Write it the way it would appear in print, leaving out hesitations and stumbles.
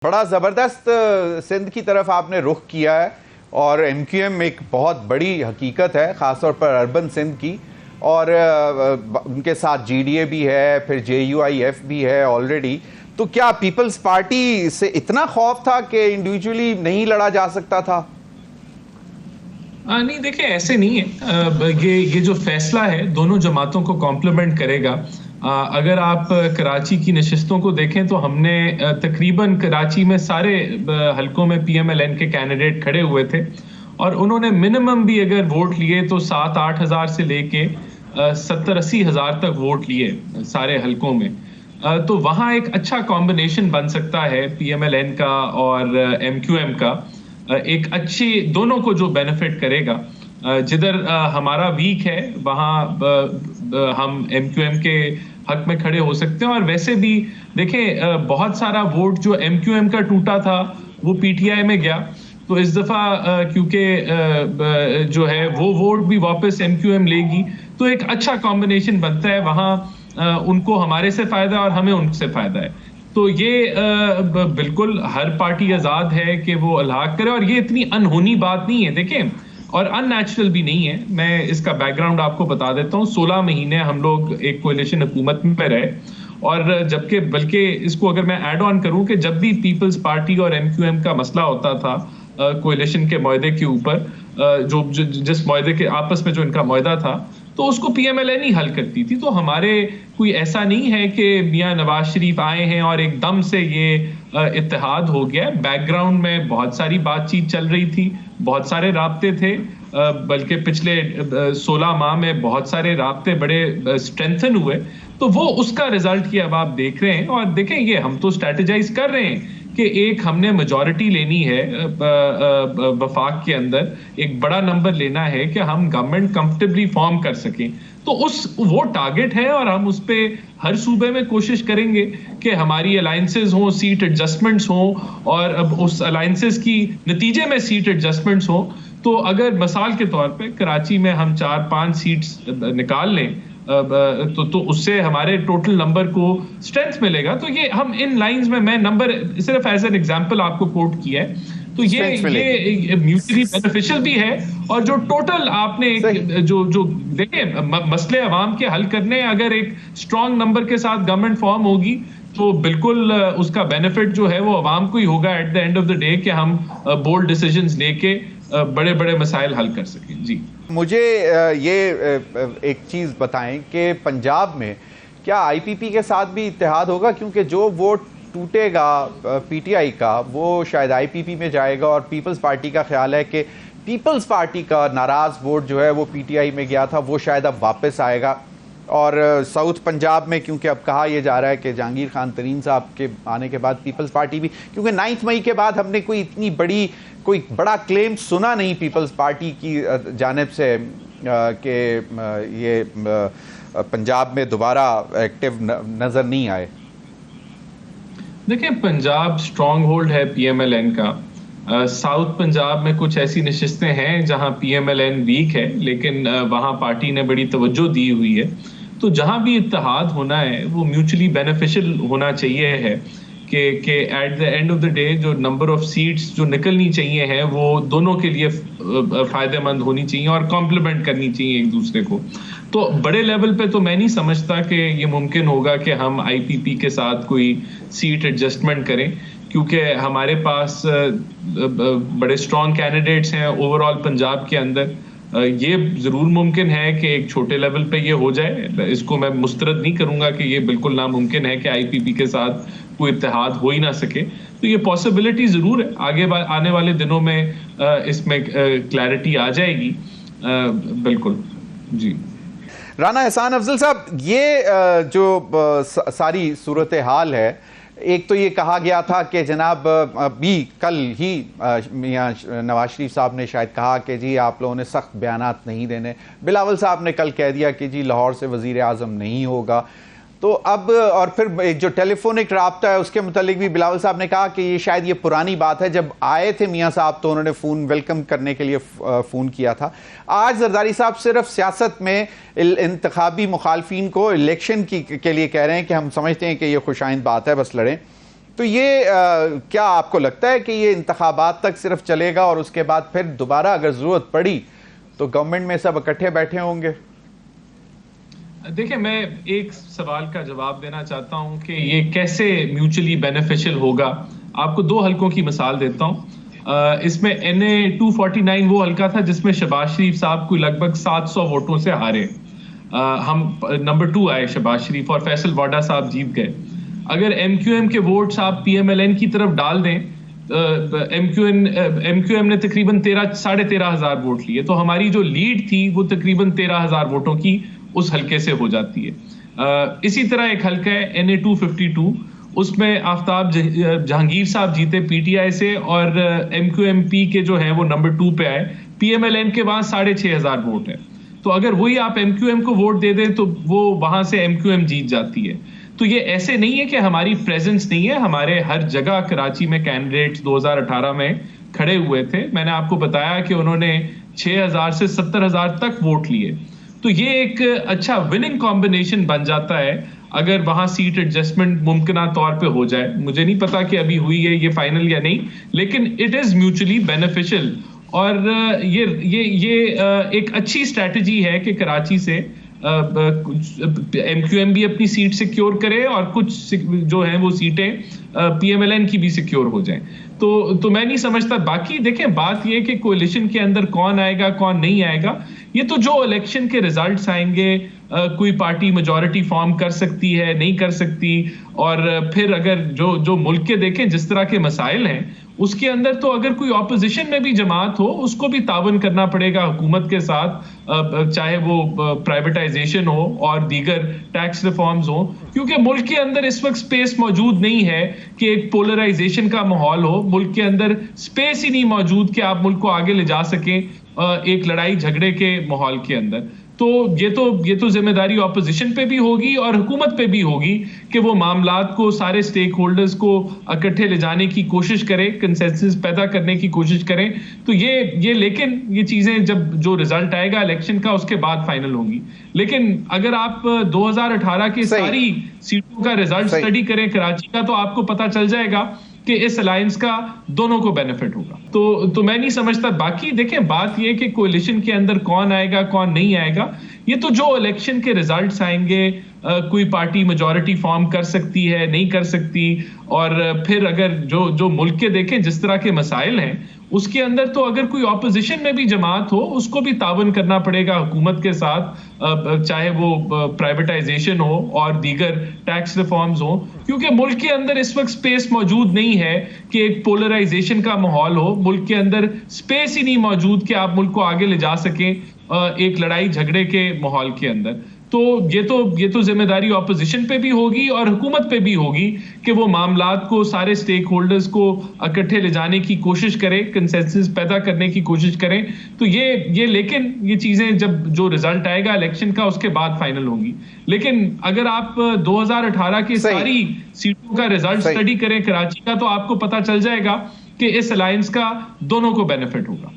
बड़ा ज़बरदस्त सिंध की तरफ आपने रुख किया है और एमक्यूएम एक बहुत बड़ी हकीकत है, ख़ासतौर पर अर्बन सिंध की। और उनके साथ जीडीए भी है, फिर जेयूआईएफ भी है ऑलरेडी। तो क्या पीपल्स पार्टी से इतना खौफ था कि इंडिविजुअली नहीं लड़ा जा सकता था? नहीं, देखिए ऐसे नहीं है। ये जो फैसला है दोनों जमातों को कॉम्प्लीमेंट करेगा। अगर आप कराची की नशिस्तों को देखें तो हमने तकरीबन कराची में सारे हलकों में पीएमएलएन के कैंडिडेट खड़े हुए थे और उन्होंने मिनिमम भी अगर वोट लिए तो 7-8 हज़ार से लेके 70-80 हज़ार तक वोट लिए सारे हलकों में। तो वहाँ एक अच्छा कॉम्बिनेशन बन सकता है पीएमएलएन का और एमक्यूएम का, एक अच्छी दोनों को जो बेनिफिट करेगा। जिधर हमारा वीक है वहाँ हम एमक्यूएम के हक में खड़े हो सकते हैं। और वैसे भी देखें, बहुत सारा वोट जो एमक्यूएम का टूटा था वो पीटीआई में गया, तो इस दफा क्योंकि जो है वो वोट भी वापस एमक्यूएम लेगी, तो एक अच्छा कॉम्बिनेशन बनता है वहाँ। उनको हमारे से फायदा और हमें उनसे फायदा है। तो ये बिल्कुल हर पार्टी आजाद है कि वो अलहाक करे, और ये इतनी अनहोनी बात नहीं है देखें, और अननेचुरल भी नहीं है। मैं इसका बैकग्राउंड आपको बता देता हूँ। 16 महीने हम लोग एक कोalition हुकूमत में रहे, और जबकि बल्कि इसको अगर मैं ऐड ऑन करूं कि जब भी पीपल्स पार्टी और एमक्यूएम का मसला होता था कोalition के मुआहदे के ऊपर, जिस मुआहदे के आपस में जो इनका मुआहदा था, तो उसको पीएमएलएन ही हल करती थी। तो हमारे कोई ऐसा नहीं है कि मियां नवाज शरीफ आए हैं और एकदम से ये इत्तेहाद हो गया। बैकग्राउंड में बहुत सारी बातचीत चल रही थी, बहुत सारे राब्ते थे, बल्कि पिछले 16 माह में बहुत सारे राब्ते बड़े स्ट्रेंथन हुए। तो वो उसका रिजल्ट ये अब आप देख रहे हैं। और देखें, ये हम तो स्ट्रेटेजाइज कर रहे हैं कि एक हमने मेजॉरिटी लेनी है वफाक के अंदर, एक बड़ा नंबर लेना है कि हम गवर्नमेंट कंफर्टेबली फॉर्म कर सकें। तो वो टारगेट है, और हम उस पे हर सूबे में कोशिश करेंगे कि हमारी अलायंसेस हों, सीट एडजस्टमेंट्स हों, और अब उस अलायंसेस की नतीजे में सीट एडजस्टमेंट्स हों। तो अगर मिसाल के तौर पे कराची में हम 4-5 सीट्स निकाल लें, तो उससे हमारे टोटल नंबर को स्ट्रेंथ मिलेगा। तो ये हम इन लाइंस में, मैं नंबर सिर्फ एज एन एग्जांपल आपको कोट किया है, तो ये म्यूचुअली बेनिफिशियल भी है। और जो टोटल आपने जो देखें मसले अवाम के हल करने, अगर एक स्ट्रॉन्ग नंबर के साथ गवर्नमेंट फॉर्म होगी तो बिल्कुल उसका बेनिफिट जो है वो अवाम को ही होगा at the end of the day, कि हम बोल्ड डिसीजंस लेके बड़े बड़े मसाइल हल कर सकें। जी, मुझे ये एक चीज़ बताएं कि पंजाब में क्या आईपीपी के साथ भी इत्तेहाद होगा? क्योंकि जो वोट टूटेगा पीटीआई का वो शायद आईपीपी में जाएगा, और पीपल्स पार्टी का ख्याल है कि पीपल्स पार्टी का नाराज़ वोट जो है वो पीटीआई में गया था, वो शायद अब वापस आएगा। और साउथ पंजाब में क्योंकि अब कहा यह जा रहा है कि जहांगीर खान तरीन साहब के आने के बाद पीपल्स पार्टी भी, क्योंकि 9 मई के बाद हमने कोई बड़ा क्लेम सुना नहीं पीपल्स पार्टी की जानिब से कि ये पंजाब में दोबारा एक्टिव नज़र नहीं आए। देखिए, पंजाब स्ट्रॉन्ग होल्ड है पीएमएलएन का। साउथ पंजाब में कुछ ऐसी नशिस्तें हैं जहां पीएमएलएन वीक है, लेकिन वहां पार्टी ने बड़ी तवज्जो दी हुई है। तो जहां भी इत्तेहाद होना है वो म्यूचुअली बेनिफिशियल होना चाहिए है, कि at the end of the day जो नंबर ऑफ सीट्स जो निकलनी चाहिए है वो दोनों के लिए फायदेमंद होनी चाहिए और कॉम्प्लीमेंट करनी चाहिए एक दूसरे को। तो बड़े लेवल पे तो मैं नहीं समझता कि ये मुमकिन होगा कि हम आईपीपी के साथ कोई सीट एडजस्टमेंट करें, क्योंकि हमारे पास बड़े स्ट्रॉन्ग कैंडिडेट्स हैं ओवरऑल पंजाब के अंदर। ये जरूर मुमकिन है कि एक छोटे लेवल पे ये हो जाए, इसको मैं मुस्तरद नहीं करूंगा कि ये बिल्कुल नामुमकिन है कि आईपीपी के साथ कोई इत्तेहाद हो ही ना सके। तो ये पॉसिबिलिटी जरूर है, आगे आने वाले दिनों में इसमें क्लैरिटी आ जाएगी। बिल्कुल जी। राना एहसान अफजल साहब, ये जो सारी सूरत हाल है, एक तो ये कहा गया था कि जनाब अभी कल ही मियां नवाज शरीफ साहब ने शायद कहा कि जी आप लोगों ने सख्त बयानात नहीं देने। बिलावल साहब ने कल कह दिया कि जी लाहौर से वजीर आज़म नहीं होगा। तो अब और फिर एक जो टेलीफोनिक राब्ता है उसके मुतालिक भी बिलावल साहब ने कहा कि ये शायद ये पुरानी बात है, जब आए थे मियां साहब तो उन्होंने फ़ोन वेलकम करने के लिए फ़ोन किया था। आज जरदारी साहब सिर्फ सियासत में इंतखाबी मुखालफिन को इलेक्शन के लिए कह रहे हैं कि हम समझते हैं कि ये खुशाइंद बात है, बस लड़ें। तो ये क्या आपको लगता है कि ये इंतखाबात तक सिर्फ चलेगा और उसके बाद फिर दोबारा अगर जरूरत पड़ी तो गवर्नमेंट में सब इकट्ठे बैठे होंगे? देखिए, मैं एक सवाल का जवाब देना चाहता हूं कि ये कैसे म्यूचुअली बेनिफिशियल होगा। आपको दो हलकों की मिसाल देता हूं। इसमें NA 249 वो हल्का था जिसमें शहबाज शरीफ साहब को लगभग 700 वोटों से हारे। हम नंबर 2 आए शहबाज शरीफ, और फैसल वाडा साहब जीत गए। अगर MQM के वोट्स आप PMLN की तरफ डाल दें, MQM ने तकरीबन 13,500 वोट लिए, तो हमारी जो लीड थी वो तकरीबन 13,000 वोटों की उस हल्के से हो जाती है। इसी तरह एक हल्का है NA 252, उसमें आफ्ताब जहांगीर साहब जीते PTI से, और MQMP के जो है वो नंबर 2 पे आए। PMLN के वहां 6,500 वोट है, तो अगर वही आप MQM को वोट दे दें तो वो वहां से MQM जीत जाती है। तो ये ऐसे नहीं है कि हमारी प्रेजेंस नहीं है, हमारे हर जगह कराची में कैंडिडेट्स 2018 में खड़े हुए थे। मैंने आपको बताया कि उन्होंने 6,000 से 70,000 तक वोट लिए। तो ये एक अच्छा विनिंग कॉम्बिनेशन बन जाता है अगर वहां सीट एडजस्टमेंट मुमकिन तौर पे हो जाए। मुझे नहीं पता कि अभी हुई है ये फाइनल या नहीं, लेकिन इट इज म्यूचुअली बेनिफिशियल। और ये एक अच्छी स्ट्रैटेजी है कि कराची से MQM भी अपनी सीट सिक्योर करे और कुछ जो है वो सीटें PMLN की भी सिक्योर हो जाएं। तो मैं नहीं समझता। बाकी देखें, बात ये कि कोalition के अंदर कौन आएगा कौन नहीं आएगा, ये तो जो इलेक्शन के रिजल्ट्स आएंगे, कोई पार्टी मेजॉरिटी फॉर्म कर सकती है, नहीं कर सकती। और फिर अगर जो मुल्क के देखें जिस तरह के मसाइल हैं, उसके अंदर तो अगर कोई ऑपोजिशन में भी जमात हो उसको भी तावन करना पड़ेगा हुकूमत के साथ, चाहे वो प्राइवेटाइजेशन हो और दीगर टैक्स रिफॉर्म्स हो, क्योंकि मुल्क के अंदर इस वक्त स्पेस मौजूद नहीं है कि एक पोलराइजेशन का माहौल हो। मुल्क के अंदर स्पेस ही नहीं मौजूद कि आप मुल्क को आगे ले जा सकें एक लड़ाई झगड़े के माहौल के अंदर। तो ये तो जिम्मेदारी ऑपोजिशन पे भी होगी और हुकूमत पे भी होगी कि वो मामलात को, सारे स्टेक होल्डर्स को इकट्ठे ले जाने की कोशिश करें, कंसेंसस पैदा करने की कोशिश करें। तो लेकिन ये चीजें जब जो रिजल्ट आएगा इलेक्शन का उसके बाद फाइनल होंगी। लेकिन अगर आप 2018 की सारी सीटों का रिजल्ट स्टडी करें कराची का, तो आपको पता चल जाएगा कि इस अलायंस का दोनों को बेनिफिट होगा। तो मैं नहीं समझता। बाकी देखें, बात यह कि कोalition के अंदर कौन आएगा कौन नहीं आएगा, ये तो जो इलेक्शन के रिजल्ट्स आएंगे, कोई पार्टी मेजॉरिटी फॉर्म कर सकती है, नहीं कर सकती। और फिर अगर जो मुल्क के देखें जिस तरह के मसाइल हैं, उसके अंदर तो अगर कोई ऑपोजिशन में भी जमात हो उसको भी तावन करना पड़ेगा हुकूमत के साथ, चाहे वो प्राइवेटाइजेशन हो और दीगर टैक्स रिफॉर्म्स हो, क्योंकि मुल्क के अंदर इस वक्त स्पेस मौजूद नहीं है कि एक पोलराइजेशन का माहौल हो। मुल्क के अंदर स्पेस ही नहीं मौजूद कि आप मुल्क को आगे ले जा सकें एक लड़ाई झगड़े के माहौल के अंदर। तो ये तो जिम्मेदारी ऑपोजिशन पे भी होगी और हुकूमत पे भी होगी कि वो मामलात को, सारे स्टेक होल्डर्स को इकट्ठे ले जाने की कोशिश करें, कंसेंसस पैदा करने की कोशिश करें। तो लेकिन ये चीजें जब जो रिजल्ट आएगा इलेक्शन का उसके बाद फाइनल होंगी। लेकिन अगर आप 2018 की सारी सीटों का रिजल्ट स्टडी करें कराची का, तो आपको पता चल जाएगा कि इस अलायंस का दोनों को बेनिफिट होगा।